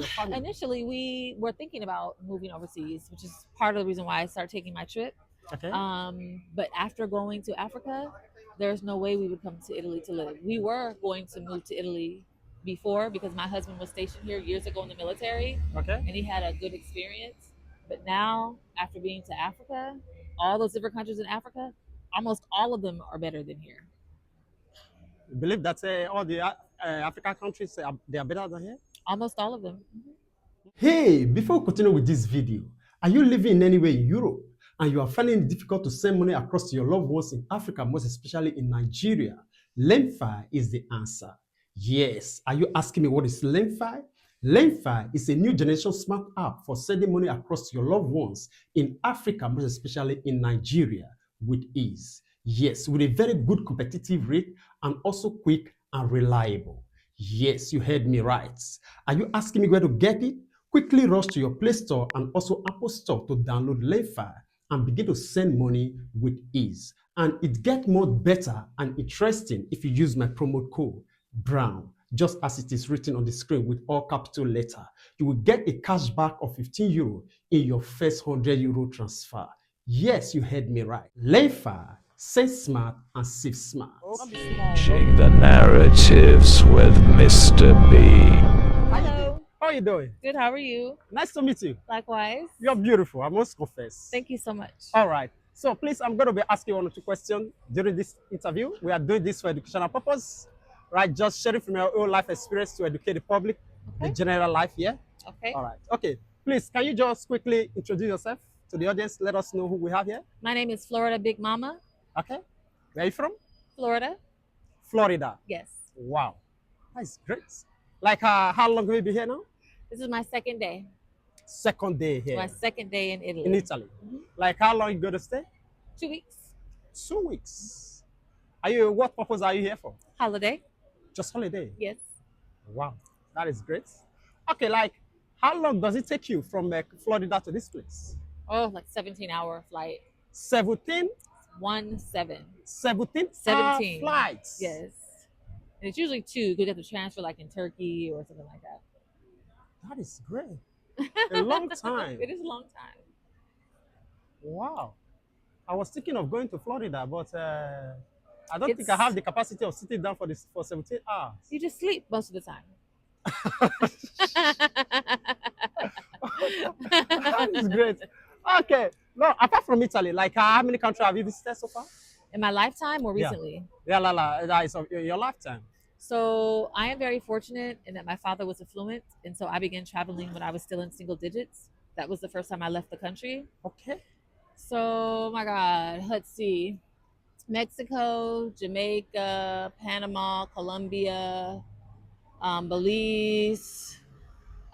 your family? Initially, we were thinking about moving overseas, which is part of the reason why I started taking my trip. Okay. But after going to Africa, there's no way we would come to Italy to live. We were going to move to Italy before because my husband was stationed here years ago in the military Okay. and he had a good experience. But now, after being to Africa, all those different countries in Africa, almost all of them are better than here. You believe that all the African countries they are better than here? Almost all of them. Hey, before we continue with this video, are you living in anywhere in Europe and you are finding it difficult to send money across to your loved ones in Africa, most especially in Nigeria? Lemfi is the answer. Yes, are you asking me what is Lemfi? Lemfi is a new generation smart app for sending money across to your loved ones in Africa, most especially in Nigeria, with ease. Yes, with a very good competitive rate and also quick and reliable. Yes, you heard me right. Are you asking me where to get it? Quickly rush to your Play Store and also Apple Store to download Lemfi and begin to send money with ease. And it gets more better and interesting if you use my promo code BROWN, just as it is written on the screen with all capital letter. You will get a cashback of €15 in your first €100 transfer. Yes, you heard me right. Lemfi, save smart and save smart. Changing the narratives with Mr. B. Hello. How are you doing? Good. How are you? Nice to meet you. Likewise. You're beautiful, I must confess. Thank you so much. All right. So please, I'm going to be asking one or two questions during this interview. We are doing this for educational purpose, right? Just sharing from your own life experience to educate the public, the general life here. Okay. All right. Okay. Please, can you just quickly introduce yourself to the audience? Let us know who we have here. My name is Florida Big Mama. Okay. Where are you from? Florida. Florida. Yes. Wow. That's great. Like, how long have you been here now? This is my second day. Second day here. My second day in Italy. In Italy. Like, how long you going to stay? 2 weeks. 2 weeks. What purpose are you here for? Holiday. Just holiday? Yes. Wow, that is great. Okay, like, how long does it take you from Florida to this place? Oh, like 17-hour flight. 17? 17. 17? 17 flights? Yes. And it's usually 2 because you have to transfer like in Turkey or something like that. That is great. A long time. It is a long time. Wow. I was thinking of going to Florida, but I don't think I have the capacity of sitting down for 17 hours. You just sleep most of the time. That is great. Okay. No, apart from Italy, like how many countries have you visited so far? In my lifetime or recently? Yeah, that is of your lifetime. So I am very fortunate in that my father was affluent. And so I began traveling when I was still in single digits. That was the first time I left the country. Okay. So, oh my God, let's see. Mexico, Jamaica, Panama, Colombia, Belize,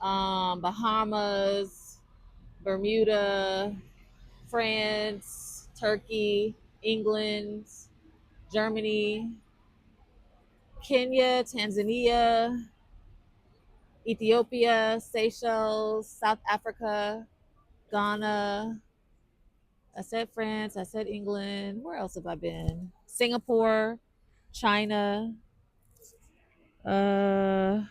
Bahamas, Bermuda, France, Turkey, England, Germany, Kenya, Tanzania, Ethiopia, Seychelles, South Africa, Ghana. I said France, I said England. Where else have I been? Singapore, China. I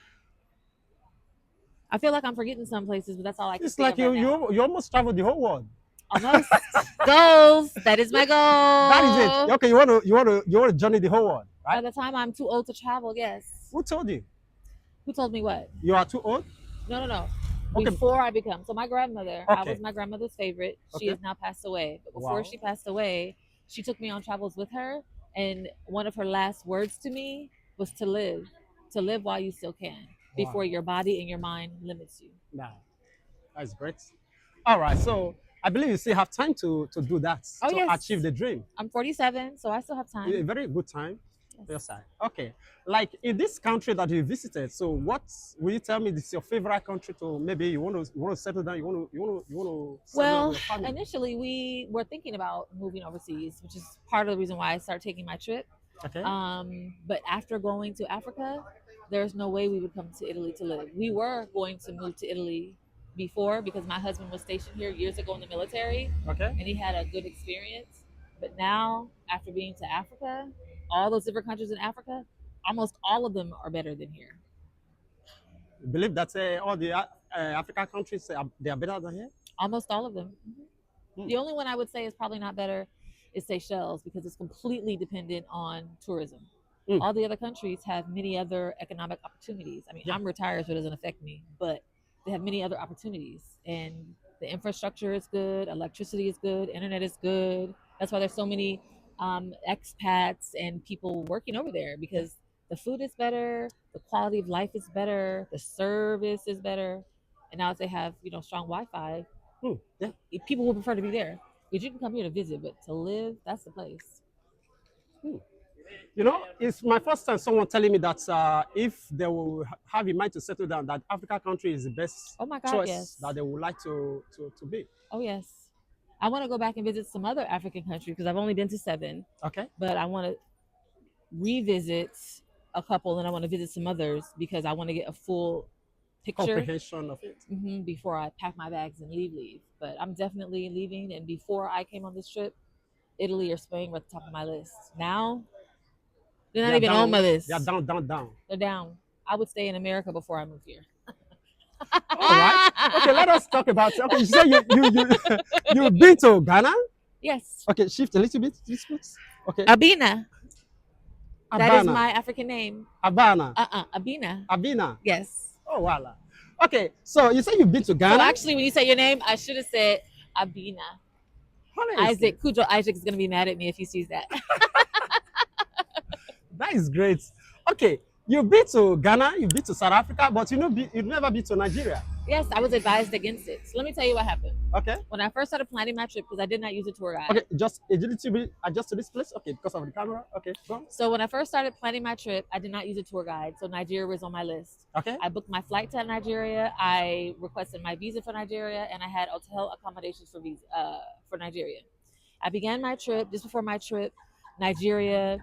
feel like I'm forgetting some places, but that's all I can It's think like of right now. you almost traveled the whole world. Almost. Goals. That is my goal. That is it. Okay, you want to journey the whole world, By right? the time I'm too old to travel, yes. Who told you? Who told me what? You are too old? No. Okay. Before I become. So my grandmother, I Okay. was my grandmother's favorite. She Okay. has now passed away. But before Wow. she passed away, she took me on travels with her. And one of her last words to me was to live while you still can, before your body and your mind limits you. Nah, that's great. All right, so I believe you still have time to do that, Oh, to yes. achieve the dream. I'm 47, so I still have time. A very good time. Yes. Your side. Okay, like in this country that you visited, so what will you tell me is your favorite country to maybe you want to settle down, you want to settle down Well, with your family? initially we were thinking about moving overseas, which is part of the reason why I started taking my trip. Okay. But after going to Africa, there's no way we would come to Italy to live. We were going to move to Italy before because my husband was stationed here years ago in the military Okay. and he had a good experience. But now, after being to Africa, all those different countries in Africa, almost all of them are better than here. You believe that all the African countries they are better than here? Almost all of them. Mm. The only one I would say is probably not better is Seychelles because it's completely dependent on tourism. Mm. All the other countries have many other economic opportunities. I mean, Yeah. I'm retired, so it doesn't affect me, but they have many other opportunities. And the infrastructure is good, electricity is good, internet is good. That's why there's so many expats and people working over there because the food is better, the quality of life is better, the service is better. And now if they have, strong Wi-Fi, Yeah. people will prefer to be there. Because you can come here to visit, but to live, that's the place. You know, it's my first time someone telling me that if they will have in mind to settle down, that Africa country is the best Oh my God, choice yes. that they would like to be. Oh yes. I want to go back and visit some other African countries because I've only been to 7. Okay. But I want to revisit a couple and I want to visit some others because I want to get a full picture Comprehension of it. before I pack my bags and leave. But I'm definitely leaving. And before I came on this trip, Italy or Spain were at the top of my list. Now, they're not even on my list. They're down. They're down. I would stay in America before I move here. All right. Okay, let us talk about. Okay, you say you've been to Ghana. Yes. Okay, shift a little bit, please. Okay. Abina. That is Abana. my African name. Abana. Abina. Abina. Yes. Oh, voila. Okay, so you say you've been to Ghana. So actually, when you say your name, I should have said Abina. Honestly. Isaac is going to be mad at me if he sees that. That is great. Okay, you've been to Ghana, you've been to South Africa, but you've never been to Nigeria. Yes, I was advised against it. So let me tell you what happened. Okay. When I first started planning my trip, because I did not use a tour guide. Okay, just a little bit adjust to this place. Okay, because of the camera. Okay, go on. So when I first started planning my trip, I did not use a tour guide. So Nigeria was on my list. Okay. I booked my flight to Nigeria. I requested my visa for Nigeria, and I had hotel accommodations for Nigeria. I began my trip. Just before my trip, Nigeria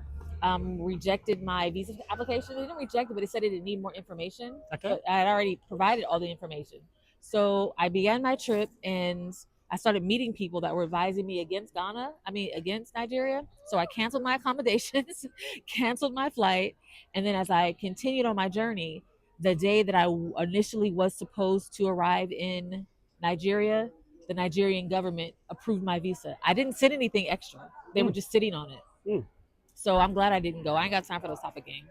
rejected my visa application. They didn't reject it, but they said it didn't need more information. Okay. But I had already provided all the information. So I began my trip and I started meeting people that were advising me against Nigeria. So I canceled my accommodations, canceled my flight. And then as I continued on my journey, the day that I initially was supposed to arrive in Nigeria, the Nigerian government approved my visa. I didn't send anything extra. They were just sitting on it. So I'm glad I didn't go. I ain't got time for those type of games.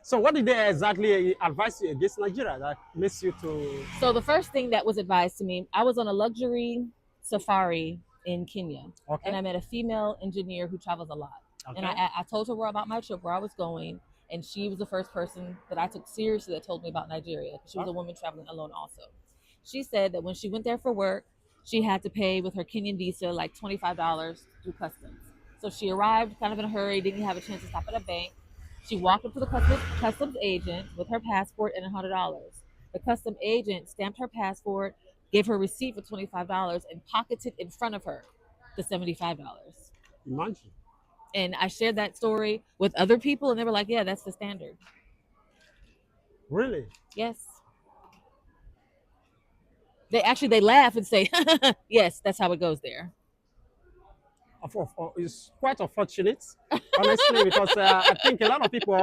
So what did they exactly advise you against Nigeria that makes you to? So the first thing that was advised to me, I was on a luxury safari in Kenya. Okay. And I met a female engineer who travels a lot. Okay. And I told her about my trip, where I was going. And she was the first person that I took seriously that told me about Nigeria. She was a woman traveling alone also. She said that when she went there for work, she had to pay with her Kenyan visa like $25 through customs. So she arrived kind of in a hurry, didn't have a chance to stop at a bank. She walked up to the customs agent with her passport and $100. The customs agent stamped her passport, gave her a receipt for $25, and pocketed in front of her the $75. Imagine. And I shared that story with other people, and they were like, yeah, that's the standard. Really? Yes. They laugh and say, yes, that's how it goes there. It's quite unfortunate, honestly, because I think a lot of people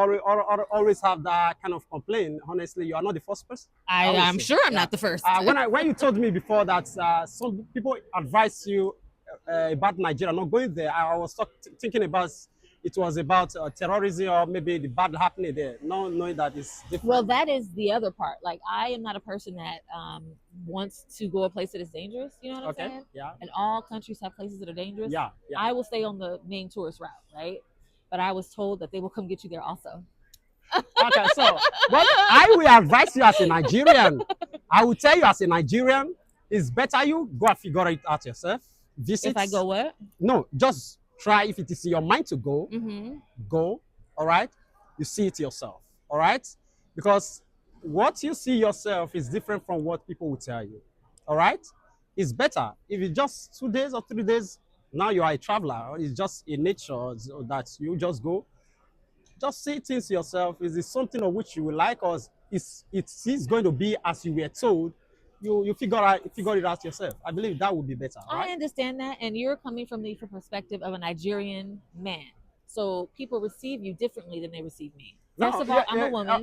always have that kind of complaint. Honestly, you are not the first person. I'm sure I'm not the first. When you told me before that some people advise you about Nigeria not going there, I was thinking about it was about terrorism or maybe the bad happening there, not knowing that it's different. Well, that is the other part. Like, I am not a person that wants to go a place that is dangerous. You know what I'm saying? Yeah. And all countries have places that are dangerous. Yeah. I will stay on the main tourist route, right? But I was told that they will come get you there also. Okay, so but I will advise you as a Nigerian. I will tell you as a Nigerian, it's better you go and figure it out yourself. Visit. If I go what? No, just try. If it is in your mind to go, go. All right. You see it yourself. All right. Because what you see yourself is different from what people will tell you. All right. It's better if it's just 2 days or 3 days. Now you are a traveler. It's just a nature that you just go. Just see things yourself. Is it something of which you will like, or is going to be as you were told? You figure it out yourself. I believe that would be better. Right? I understand that, and you're coming from the perspective of a Nigerian man, so people receive you differently than they receive me. First of all, I'm a woman.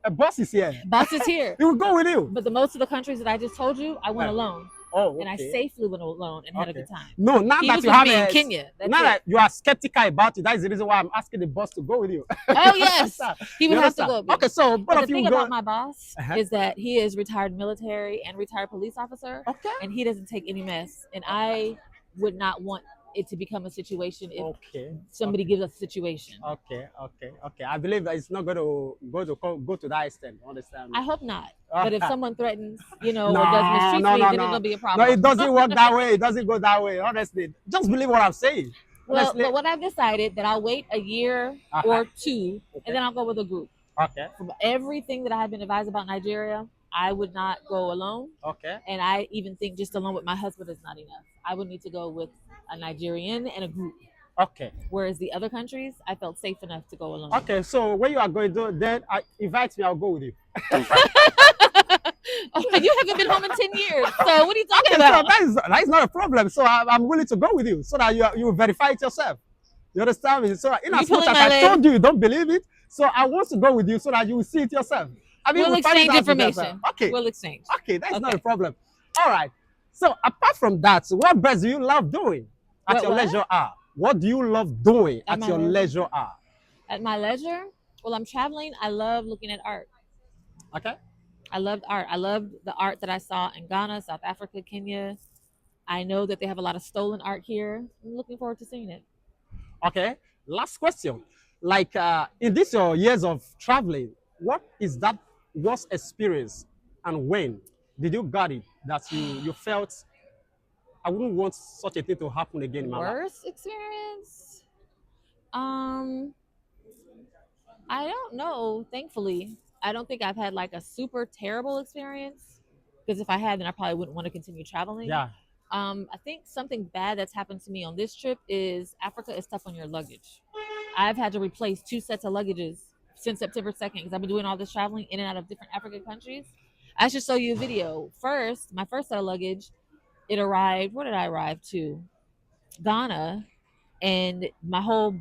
A boss is here. Boss is here. He will go with you. But the most of the countries that I just told you, I went alone. Oh, okay. And I safely went alone and had a good time. No, now He that was you with have me in a, Kenya. That's now it. that you are skeptical about it, that is the reason why I'm asking the boss to go with you. Oh yes, he would You have to understand? go with me. Okay, so But both the of you thing go. about my boss is that he is retired military and retired police officer, Okay. and he doesn't take any mess. And I would not want it to become a situation if somebody gives us a situation. Okay. I believe that it's not going to go to that extent. Understand? I hope not. But if someone threatens, or does mistreat no, me, no, then no. it'll be a problem. No, it doesn't work that way. It doesn't go that way. Honestly, just believe what I'm saying. Well, Honestly. but what I've decided that I'll wait a year or two, and then I'll go with a group. Okay. From everything that I have been advised about Nigeria, I would not go alone. Okay. And I even think just alone with my husband is not enough. I would need to go with a Nigerian and a group. Okay. Whereas the other countries, I felt safe enough to go alone. Okay, so when you are going to, then invite me, I'll go with you. Oh, you haven't been home in 10 years. So what are you talking about? So that is not a problem. So I'm willing to go with you so that you verify it yourself. You understand me? So in as much as I told you don't believe it, so I want to go with you so that you will see it yourself. I mean, we'll exchange information. Together. Okay. We'll exchange. Okay, that's not a problem. All right. So apart from that, what best do you love doing at your leisure hour? What do you love doing at your leisure hour? At my leisure? Well, I'm traveling. I love looking at art. Okay. I loved art. I loved the art that I saw in Ghana, South Africa, Kenya. I know that they have a lot of stolen art here. I'm looking forward to seeing it. Okay. Last question. Like in these your years of traveling, what is that worst experience and when did you got it that you felt I wouldn't want such a thing to happen again in my life? Worst experience? I don't know. Thankfully, I don't think I've had like a super terrible experience. Because if I had, then I probably wouldn't want to continue traveling. Yeah. I think something bad that's happened to me on this trip is Africa is tough on your luggage. I've had to replace 2 sets of luggages since September 2nd because I've been doing all this traveling in and out of different African countries. I should show you a video. First, my first set of luggage, it arrived. Where did I arrive to? Ghana, and my whole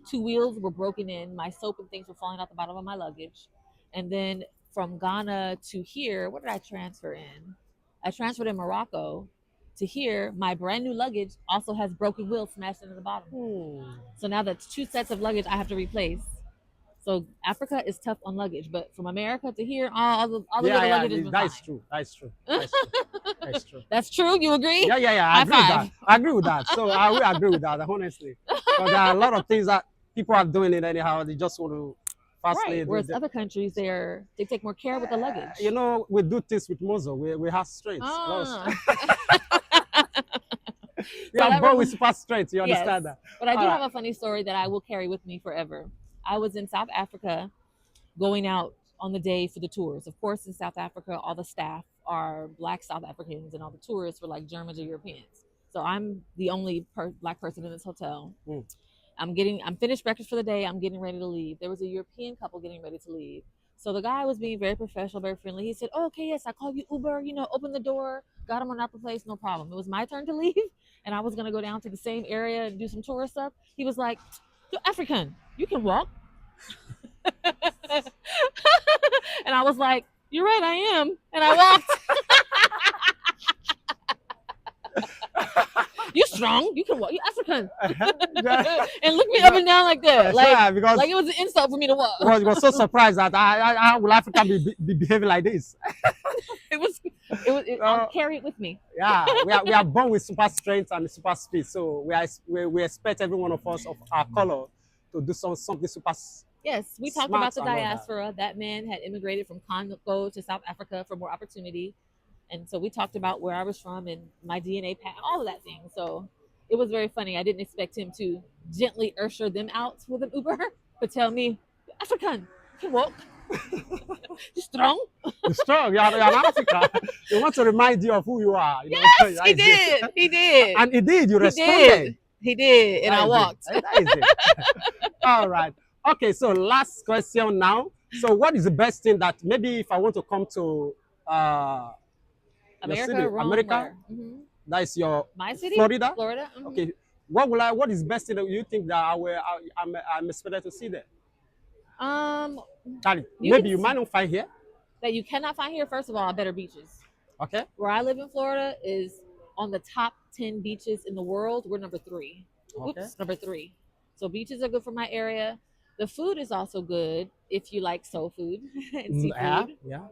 2 wheels were broken in. My soap and things were falling out the bottom of my luggage. And then from Ghana to here, what did I transfer in? I transferred in Morocco to here. My brand new luggage also has broken wheels smashed into the bottom. So now that's 2 sets of luggage I have to replace. So Africa is tough on luggage, but from America to here, all the little luggage is that is true. That is true. That's true. That's true. That's true. You agree? Yeah. I agree with that. I agree with that. So I will agree with that, honestly. Because there are a lot of things that people are doing it anyhow. They just want to fastly. Right. Whereas other countries, they take more care with the luggage. You know, we do things with muscle. We have strength. We are born with super strength. You understand that? But I do have a funny story that I will carry with me forever. I was in South Africa going out on the day for the tours. Of course, in South Africa, all the staff are Black South Africans and all the tourists were like Germans or Europeans. So I'm the only Black person in this hotel. I'm finished breakfast for the day. I'm getting ready to leave. There was a European couple getting ready to leave. So the guy was being very professional, very friendly. He said, "Oh, okay, yes, I called you Uber, open the door, got him on out the place, no problem." It was my turn to leave, and I was going to go down to the same area and do some tourist stuff. He was like, "You're African, you can walk." And I was like, "You're right, I am." And I walked. "You're strong, you can walk, you're African." And look me up and down like that. Like it was an insult for me to walk. Well, you were so surprised that how will Africa be behaving like this? I'll carry it with me. Yeah, we are born with super strength and super speed. So we expect every one of us of our color to do something super. Yes, we talked about the diaspora. That man had immigrated from Congo to South Africa for more opportunity. And so we talked about where I was from and my DNA pattern, all of that thing. So it was very funny. I didn't expect him to gently usher them out with an Uber, but tell me, "You're African, you can walk. You're strong." You're strong. You're an African. They want to remind you of who you are. Yes, he did. He did. And he did. You responded. He did. And I walked. That is it. All right. Okay, so last question now. So what is the best thing that maybe if I want to come to America, that is my city, Florida. Mm-hmm. Okay, what is best thing that you think that I'm expected to see there? Charlie, You maybe you can might not find here. that you cannot find here. First of all, better beaches. Okay. Where I live in Florida is on the top 10 beaches in the world. We're number 3. Okay. Oops, number 3. So beaches are good for my area. The food is also good if you like soul food and seafood. Yeah.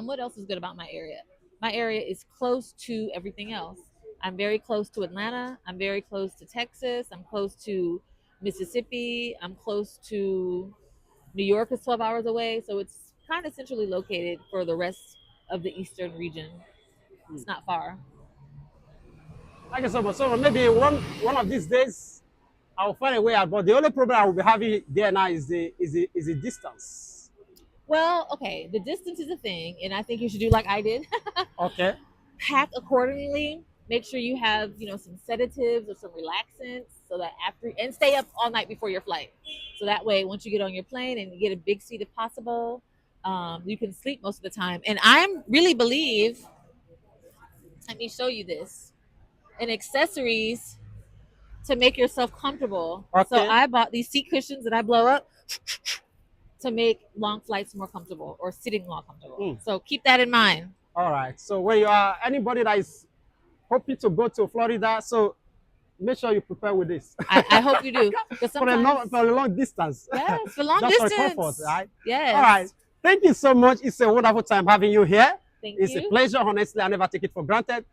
What else is good about my area? My area is close to everything else. I'm very close to Atlanta. I'm very close to Texas. I'm close to Mississippi. I'm close to New York is 12 hours away. So it's kind of centrally located for the rest of the eastern region. It's not far. Thank you so much. So maybe one of these days I'll find a way out. But the only problem I will be having there now is the distance. Well, okay, the distance is a thing, and I think you should do like I did. Okay. Pack accordingly. Make sure you have, some sedatives or some relaxants so that after, and stay up all night before your flight. So that way, once you get on your plane and you get a big seat if possible, you can sleep most of the time. And I really believe, let me show you this, in accessories to make yourself comfortable. Okay. So I bought these seat cushions that I blow up to make long flights more comfortable or sitting more comfortable. So keep that in mind. All right. So when you are anybody that is hoping to go to Florida, so make sure you prepare with this. I hope you do. For a long distance. Yes, for long Just distance. for comfort, right? Yes. All right. Thank you so much. It's a wonderful time having you here. Thank It's you. a pleasure. Honestly, I never take it for granted.